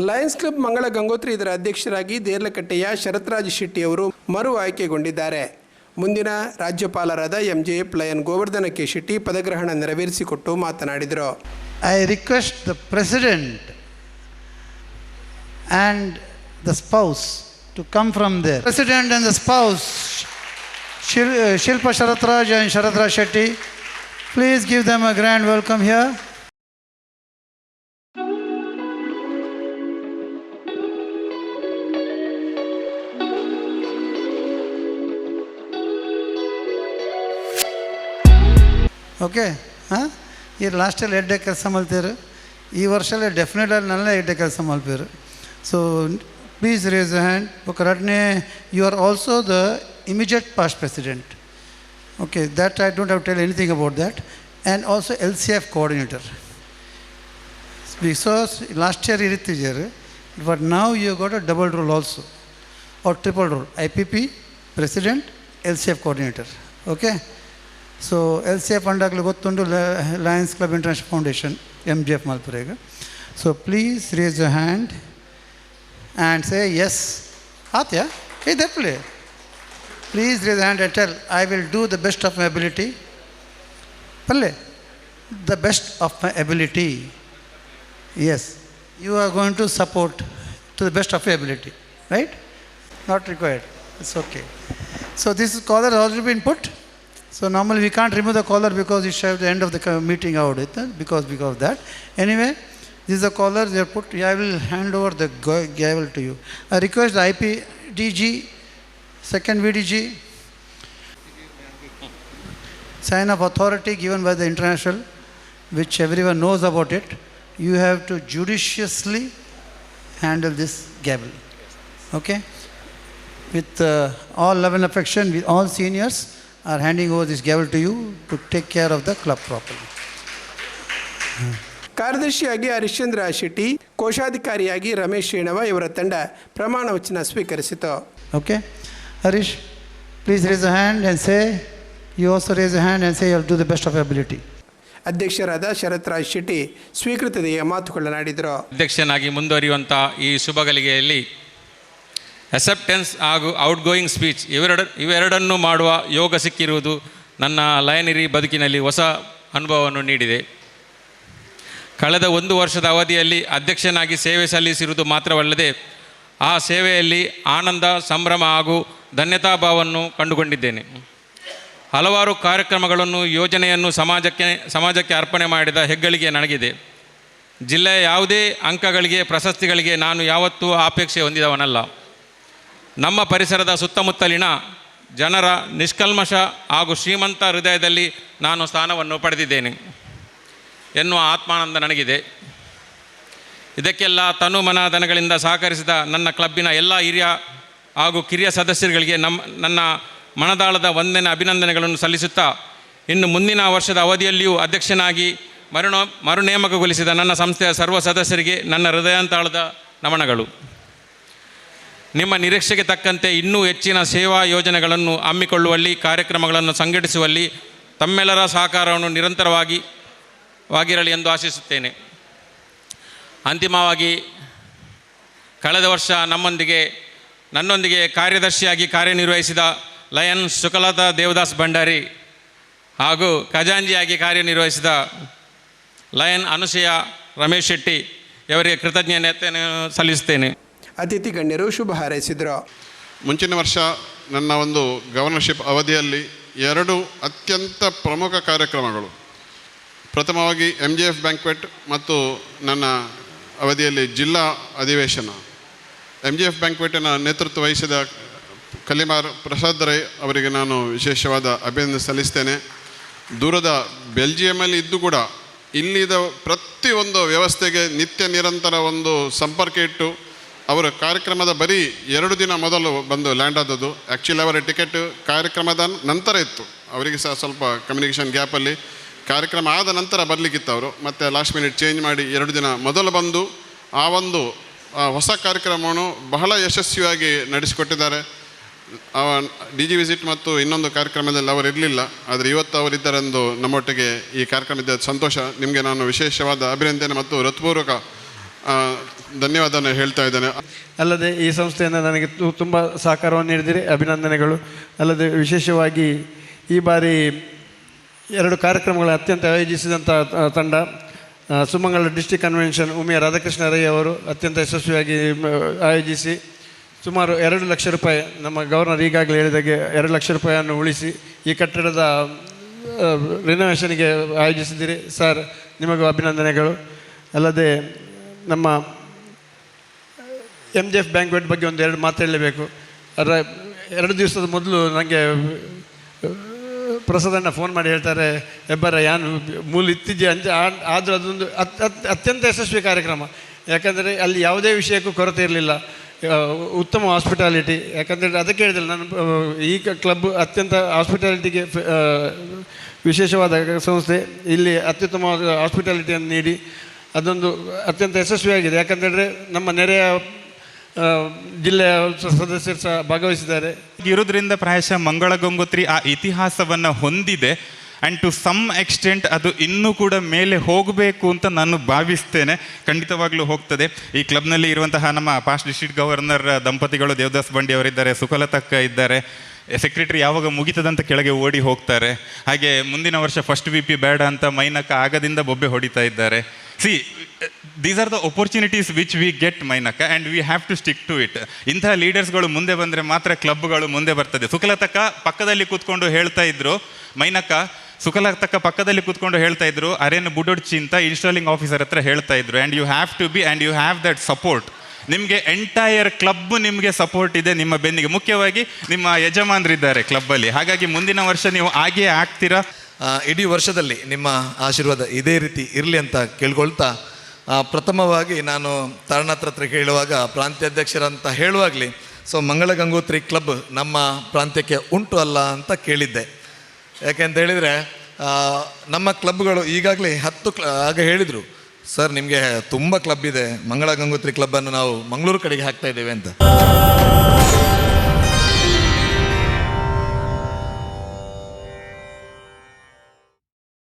Lions club ಮಂಗಳ ಗಂಗೋತ್ರಿ ಇದರ ಅಧ್ಯಕ್ಷರಾಗಿ ದೇರ್ಲಕಟ್ಟೆಯ ಶರತ್ರಾಜ್ ಶೆಟ್ಟಿ ಅವರು ಮರು ಆಯ್ಕೆಗೊಂಡಿದ್ದಾರೆ. ಮುಂದಿನ ರಾಜ್ಯಪಾಲರಾದ MJF lion Govardhana K Shetty ಪದಗ್ರಹಣ ನೆರವೇರಿಸಿಕೊಟ್ಟು ಮಾತನಾಡಿದರು. I request the president and the spouse to come from there. President and the spouse, Shilpa Sharatraj and Sharatraj Shetty, please give them a grand welcome here. Okay ಹಾಂ ಈ ಲಾಸ್ಟಲ್ಲಿ ಎಡ್ಡೆ ಕೆಲಸ ಮಾಡ್ತೀರು, ಈ ವರ್ಷಲ್ಲೇ definitely ನಲ್ಲೇ ಎಡ್ಡೆ ಕೆಲಸ ಮಾಡ್ತೀರು. So please raise the hand. ಕರೆಕ್ಟ್ನೇ you are also the immediate past president. Okay, that I don't have tell anything about that. And also LCF coordinator. Because last year ಇರ್ತಿದ್ದೀರಿ, ಬಟ್ ನಾವು you got a double role also or triple role. IPP president, LCF coordinator. Okay, so LCF ಅಂಡಾಗಲೇ ಗೊತ್ತುಂಟು Lions Club International Foundation MJF ಮಲ್ಪುರೆಗೆ. So please raise your hand and say yes. ಆತ್ಯಾ ಇದೆಪ್ಲೆ please raise hand and tell I will do the best of my ability. ಪಲ್ಲೆ the best of my ability. Yes, you are going to support to the best of your ability, right? Not required, it's okay. So this caller has already been put. So normally we can't remove the collar because it should have the end of the meeting out because of that. Anyway, this is the collar they are put. I will hand over the gavel to you. I request the IPDG, second VDG, sign of authority given by the international, which everyone knows about it. You have to judiciously handle this gavel. Okay? With all love and affection, with all seniors are handing over this gavel to you to take care of the club properly. ಕಾರ್ಯದರ್ಶಿಯಾಗಿ ಹರಿಶ್ಚಂದ್ರ ಶೆಟ್ಟಿ, ಕೋಶಾಧಿಕಾರಿಯಾಗಿ ರಮೇಶ್ ಶೇಣವ ಇವರ ತಂಡ ಪ್ರಮಾಣ ವಚನ ಸ್ವೀಕರಿಸಿತು. Okay, Harish, please raise a hand and say, you also raise a hand and say you'll do the best of your ability. ಅಧ್ಯಕ್ಷರಾದ ಶರತ್ರಾಜ್ ಶೆಟ್ಟಿ ಸ್ವೀಕೃತತೆಯ ಮಾತುಗಳನ್ನಾಡಿದರು. ಅಧ್ಯಕ್ಷನಾಗಿ ಮುಂದುವರಿಯುವಂಥ ಈ ಶುಭಗಳಿಗೆಯಲ್ಲಿ ಅಸೆಪ್ಟೆನ್ಸ್ ಹಾಗೂ outgoing speech ಇವೆರಡನ್ನು ಮಾಡುವ ಯೋಗ ಸಿಕ್ಕಿರುವುದು ನನ್ನ ಲಯನರಿ ಬದುಕಿನಲ್ಲಿ ಹೊಸ ಅನುಭವವನ್ನು ನೀಡಿದೆ. ಕಳೆದ 1 ವರ್ಷದ ಅವಧಿಯಲ್ಲಿ ಅಧ್ಯಕ್ಷನಾಗಿ ಸೇವೆ ಸಲ್ಲಿಸಿರುವುದು ಮಾತ್ರವಲ್ಲದೆ ಆ ಸೇವೆಯಲ್ಲಿ ಆನಂದ, ಸಂಭ್ರಮ ಹಾಗೂ ಧನ್ಯತಾಭಾವವನ್ನು ಕಂಡುಕೊಂಡಿದ್ದೇನೆ. ಹಲವಾರು ಕಾರ್ಯಕ್ರಮಗಳನ್ನು, ಯೋಜನೆಯನ್ನು ಸಮಾಜಕ್ಕೆ ಅರ್ಪಣೆ ಮಾಡಿದ ಹೆಗ್ಗಳಿಕೆ ನನಗಿದೆ. ಜಿಲ್ಲೆಯ ಯಾವುದೇ ಅಂಕಗಳಿಗೆ, ಪ್ರಶಸ್ತಿಗಳಿಗೆ ನಾನು ಯಾವತ್ತೂ ಅಪೇಕ್ಷೆ ಹೊಂದಿದವನಲ್ಲ. ನಮ್ಮ ಪರಿಸರದ ಸುತ್ತಮುತ್ತಲಿನ ಜನರ ನಿಷ್ಕಲ್ಮಶ ಹಾಗೂ ಶ್ರೀಮಂತ ಹೃದಯದಲ್ಲಿ ನಾನು ಸ್ಥಾನವನ್ನು ಪಡೆದಿದ್ದೇನೆ ಎನ್ನುವ ಆತ್ಮಾನಂದ ನನಗಿದೆ. ಇದಕ್ಕೆಲ್ಲ ತನು ಮನ ಧನಗಳಿಂದ ಸಹಕರಿಸಿದ ನನ್ನ ಕ್ಲಬ್ಬಿನ ಎಲ್ಲ ಹಿರಿಯ ಹಾಗೂ ಕಿರಿಯ ಸದಸ್ಯರುಗಳಿಗೆ ನನ್ನ ಮನದಾಳದ ವಂದನೆ, ಅಭಿನಂದನೆಗಳನ್ನು ಸಲ್ಲಿಸುತ್ತಾ, ಇನ್ನು ಮುಂದಿನ ವರ್ಷದ ಅವಧಿಯಲ್ಲಿಯೂ ಅಧ್ಯಕ್ಷನಾಗಿ ಮರುನೇಮಕಗೊಳಿಸಿದ ನನ್ನ ಸಂಸ್ಥೆಯ ಸರ್ವ ಸದಸ್ಯರಿಗೆ ನನ್ನ ಹೃದಯಾಂತರಾಳದ ನಮನಗಳು. ನಿಮ್ಮ ನಿರೀಕ್ಷೆಗೆ ತಕ್ಕಂತೆ ಇನ್ನೂ ಹೆಚ್ಚಿನ ಸೇವಾ ಯೋಜನೆಗಳನ್ನು ಹಮ್ಮಿಕೊಳ್ಳುವಲ್ಲಿ, ಕಾರ್ಯಕ್ರಮಗಳನ್ನು ಸಂಘಟಿಸುವಲ್ಲಿ ತಮ್ಮೆಲ್ಲರ ಸಹಕಾರವನ್ನು ನಿರಂತರವಾಗಿರಲಿ ಎಂದು ಆಶಿಸುತ್ತೇನೆ. ಅಂತಿಮವಾಗಿ, ಕಳೆದ ವರ್ಷ ನನ್ನೊಂದಿಗೆ ಕಾರ್ಯದರ್ಶಿಯಾಗಿ ಕಾರ್ಯನಿರ್ವಹಿಸಿದ ಲಯನ್ ಸುಕಲತಾ ದೇವದಾಸ್ ಭಂಡಾರಿ ಹಾಗೂ ಖಜಾಂಜಿಯಾಗಿ ಕಾರ್ಯನಿರ್ವಹಿಸಿದ ಲಯನ್ ಅನುಸೂಯ ರಮೇಶ್ ಶೆಟ್ಟಿ ಇವರಿಗೆ ಕೃತಜ್ಞತೆಯನ್ನು ಸಲ್ಲಿಸುತ್ತೇನೆ. ಅತಿಥಿ ಗಣ್ಯರು ಶುಭ ಹಾರೈಸಿದರು. ಮುಂಚಿನ ವರ್ಷ ನನ್ನ ಒಂದು ಗವರ್ನರ್ಶಿಪ್ ಅವಧಿಯಲ್ಲಿ 2 ಅತ್ಯಂತ ಪ್ರಮುಖ ಕಾರ್ಯಕ್ರಮಗಳು, ಪ್ರಥಮವಾಗಿ MJF ಬ್ಯಾಂಕ್ವೆಟ್ ಮತ್ತು ನನ್ನ ಅವಧಿಯಲ್ಲಿ ಜಿಲ್ಲಾ ಅಧಿವೇಶನ. MJF ಬ್ಯಾಂಕ್ವೆಟಿನ ನೇತೃತ್ವ ವಹಿಸಿದ ಕಲಿಮಾರ್ ಪ್ರಸಾದ್ ರೈ ಅವರಿಗೆ ನಾನು ವಿಶೇಷವಾದ ಅಭಿನಂದನೆ ಸಲ್ಲಿಸ್ತೇನೆ. ದೂರದ ಬೆಲ್ಜಿಯಮಲ್ಲಿ ಇದ್ದು ಕೂಡ ಇಲ್ಲಿದ ಪ್ರತಿಯೊಂದು ವ್ಯವಸ್ಥೆಗೆ ನಿತ್ಯ ನಿರಂತರ ಒಂದು ಸಂಪರ್ಕ ಇಟ್ಟು ಅವರ ಕಾರ್ಯಕ್ರಮದ ಬರೀ 2 ದಿನ ಮೊದಲು ಬಂದು ಲ್ಯಾಂಡ್ ಆದದ್ದು. ಆ್ಯಕ್ಚುಲಿ ಅವರ ಟಿಕೆಟ್ ಕಾರ್ಯಕ್ರಮದ ನಂತರ ಇತ್ತು, ಅವರಿಗೆ ಸಹ ಸ್ವಲ್ಪ ಕಮ್ಯುನಿಕೇಷನ್ ಗ್ಯಾಪಲ್ಲಿ ಕಾರ್ಯಕ್ರಮ ಆದ ನಂತರ ಬರಲಿಕ್ಕಿತ್ತು. ಅವರು ಮತ್ತು ಲಾಸ್ಟ್ ಮಿನಿಟ್ ಚೇಂಜ್ ಮಾಡಿ 2 ದಿನ ಮೊದಲು ಬಂದು ಆ ಒಂದು ಹೊಸ ಕಾರ್ಯಕ್ರಮವನ್ನು ಬಹಳ ಯಶಸ್ವಿಯಾಗಿ ನಡೆಸಿಕೊಟ್ಟಿದ್ದಾರೆ. DG ವಿಸಿಟ್ ಮತ್ತು ಇನ್ನೊಂದು ಕಾರ್ಯಕ್ರಮದಲ್ಲಿ ಅವರು ಇರಲಿಲ್ಲ, ಆದರೆ ಇವತ್ತು ಅವರಿದ್ದರೆಂದು ನಮ್ಮೊಟ್ಟಿಗೆ ಈ ಕಾರ್ಯಕ್ರಮದ ಸಂತೋಷ. ನಿಮಗೆ ನಾನು ವಿಶೇಷವಾದ ಅಭಿನಂದನೆ ಮತ್ತು ಹೃತ್ಪೂರ್ವಕ ಧನ್ಯವಾದನ ಹೇಳ್ತಾ ಇದ್ದೇನೆ. ಅಲ್ಲದೆ ಈ ಸಂಸ್ಥೆಯಿಂದ ನನಗೆ ತುಂಬ ಸಹಕಾರವನ್ನು ನೀಡಿದಿರಿ, ಅಭಿನಂದನೆಗಳು. ಅಲ್ಲದೆ ವಿಶೇಷವಾಗಿ ಈ ಬಾರಿ 2 ಕಾರ್ಯಕ್ರಮಗಳ ಅತ್ಯಂತ ಆಯೋಜಿಸಿದಂಥ ತಂಡ ಸುಮಂಗಲ ಡಿಸ್ಟ್ರಿಕ್ಟ್ ಕನ್ವೆನ್ಷನ್ ಉಮಿಯ ರಾಧಾಕೃಷ್ಣ ರೈ ಅವರು ಅತ್ಯಂತ ಯಶಸ್ವಿಯಾಗಿ ಆಯೋಜಿಸಿ ಸುಮಾರು 2 ಲಕ್ಷ ರೂಪಾಯಿ, ನಮ್ಮ ಗವರ್ನರ್ ಈಗಾಗಲೇ ಹೇಳಿದಾಗೆ 2 ಲಕ್ಷ ರೂಪಾಯಿಯನ್ನು ಉಳಿಸಿ ಈ ಕಟ್ಟಡದ ರಿನೋವೇಷನ್ಗೆ ಆಯೋಜಿಸಿದ್ದೀರಿ ಸರ್, ನಿಮಗೂ ಅಭಿನಂದನೆಗಳು. ಅಲ್ಲದೆ ನಮ್ಮ MJF ಬ್ಯಾಂಕ್ವೆಟ್ ಬಗ್ಗೆ 2 ಮಾತು ಹೇಳಲೇಬೇಕು. 2 ದಿವಸದ ಮೊದಲು ನನಗೆ ಪ್ರಸಾದಣ್ಣ ಫೋನ್ ಮಾಡಿ ಹೇಳ್ತಾರೆ, ಹೆಬ್ಬರ ಯಾನು ಮೂಲ ಇತ್ತಿದ್ದೆ ಆದರೂ ಅದೊಂದು ಅತ್ಯಂತ ಯಶಸ್ವಿ ಕಾರ್ಯಕ್ರಮ. ಯಾಕಂದರೆ ಅಲ್ಲಿ ಯಾವುದೇ ವಿಷಯಕ್ಕೂ ಕೊರತೆ ಇರಲಿಲ್ಲ, ಉತ್ತಮ ಹಾಸ್ಪಿಟಾಲಿಟಿ. ಯಾಕಂದರೆ ಅದಕ್ಕೆ ಹೇಳಿದೆ ನಾನು, ಈ ಕ್ಲಬ್ ಅತ್ಯಂತ ಹಾಸ್ಪಿಟಾಲಿಟಿಗೆ ವಿಶೇಷವಾದ ಸಂಸ್ಥೆ. ಇಲ್ಲಿ ಅತ್ಯುತ್ತಮವಾದ ಹಾಸ್ಪಿಟಾಲಿಟಿಯನ್ನು ನೀಡಿ ಅದೊಂದು ಅತ್ಯಂತ ಯಶಸ್ವಿಯಾಗಿದೆ. ಯಾಕಂತೇಳಿದ್ರೆ ನಮ್ಮ ನೆರೆಯ ಜಿಲ್ಲೆಯ ಸದಸ್ಯರು ಸಹ ಭಾಗವಹಿಸಿದ್ದಾರೆ. ಇರೋದ್ರಿಂದ ಪ್ರಾಯಶಃ ಮಂಗಳ ಗಂಗೋತ್ರಿ ಆ ಇತಿಹಾಸವನ್ನು ಹೊಂದಿದೆ. ಆ್ಯಂಡ್ ಟು ಸಮ್ ಎಕ್ಸ್ಟೆಂಟ್ ಅದು ಇನ್ನೂ ಕೂಡ ಮೇಲೆ ಹೋಗಬೇಕು ಅಂತ ನಾನು ಭಾವಿಸ್ತೇನೆ. ಖಂಡಿತವಾಗ್ಲೂ ಹೋಗ್ತದೆ. ಈ ಕ್ಲಬ್ನಲ್ಲಿ ಇರುವಂತಹ ನಮ್ಮ ಪಾಸ್ಟ್ ಡಿಸ್ಟ್ರಿಕ್ಟ್ ಗವರ್ನರ್ ದಂಪತಿಗಳು ದೇವದಾಸ್ ಬಂಡಿ ಅವರಿದ್ದಾರೆ, ಸುಕಲತಕ್ಕ ಇದ್ದಾರೆ. ಸೆಕ್ರೆಟರಿ ಯಾವಾಗ ಮುಗಿತದಂತ ಕೆಳಗೆ ಓಡಿ ಹೋಗ್ತಾರೆ. ಹಾಗೆ ಮುಂದಿನ ವರ್ಷ ಫಸ್ಟ್ VP ಬೇಡ ಅಂತ ಮೈನಕ ಆಗದಿಂದ ಬೊಬ್ಬೆ ಹೊಡಿತಾ ಇದ್ದಾರೆ. See, these are the opportunities which we get ಮೈನಕ and we have to stick to it. ಇಂತಹ ಲೀಡರ್ಸ್ಗಳು ಮುಂದೆ ಬಂದರೆ ಮಾತ್ರ ಕ್ಲಬ್ಗಳು ಮುಂದೆ ಬರ್ತದೆ. ಸುಕಲತಕ್ಕ ಪಕ್ಕದಲ್ಲಿ ಕೂತ್ಕೊಂಡು ಹೇಳ್ತಾ ಇದ್ರು, ಮೈನಕ ಸುಕಲತಕ್ಕ ಪಕ್ಕದಲ್ಲಿ ಕೂತ್ಕೊಂಡು ಹೇಳ್ತಾ ಇದ್ರು, ಅರೇನು ಬುಡೋಡ್ಚಿ ಅಂತ ಇನ್ಸ್ಟಾಲಿಂಗ್ ಆಫೀಸರ್ ಹತ್ರ ಹೇಳ್ತಾ ಇದ್ರು. And you have to be and you have that support. ನಿಮಗೆ ಎಂಟೈರ್ ಕ್ಲಬ್ ನಿಮಗೆ ಸಪೋರ್ಟ್ ಇದೆ ನಿಮ್ಮ ಬೆನ್ನಿಗೆ. ಮುಖ್ಯವಾಗಿ ನಿಮ್ಮ ಯಜಮಾನರಿದ್ದಾರೆ ಕ್ಲಬ್ಬಲ್ಲಿ. ಹಾಗಾಗಿ ಮುಂದಿನ ವರ್ಷ ನೀವು ಹಾಗೇ ಆಗ್ತೀರಾ. ಇಡೀ ವರ್ಷದಲ್ಲಿ ನಿಮ್ಮ ಆಶೀರ್ವಾದ ಇದೇ ರೀತಿ ಇರಲಿ ಅಂತ ಕೇಳ್ಕೊಳ್ತಾ, ಪ್ರಥಮವಾಗಿ ನಾನು ತಾರನಾಥ್ ಹತ್ರ ಕೇಳುವಾಗ ಪ್ರಾಂತ್ಯಾಧ್ಯಕ್ಷರಂತ ಹೇಳುವಾಗಲಿ ಮಂಗಳ ಗಂಗೋತ್ರಿ ಕ್ಲಬ್ ನಮ್ಮ ಪ್ರಾಂತ್ಯಕ್ಕೆ ಉಂಟು ಅಲ್ಲ ಅಂತ ಕೇಳಿದ್ದೆ. ಯಾಕೆಂತ ಹೇಳಿದರೆ ನಮ್ಮ ಕ್ಲಬ್ಗಳು ಈಗಾಗಲೇ 10 ಆಗ ಹೇಳಿದರು, ಸರ್ ನಿಮಗೆ ತುಂಬ ಕ್ಲಬ್ ಇದೆ, ಮಂಗಳ ಗಂಗೋತ್ರಿ ಕ್ಲಬ್ಬನ್ನು ನಾವು ಮಂಗಳೂರು ಕಡೆಗೆ ಹಾಕ್ತಾ ಇದ್ದೇವೆ ಅಂತ.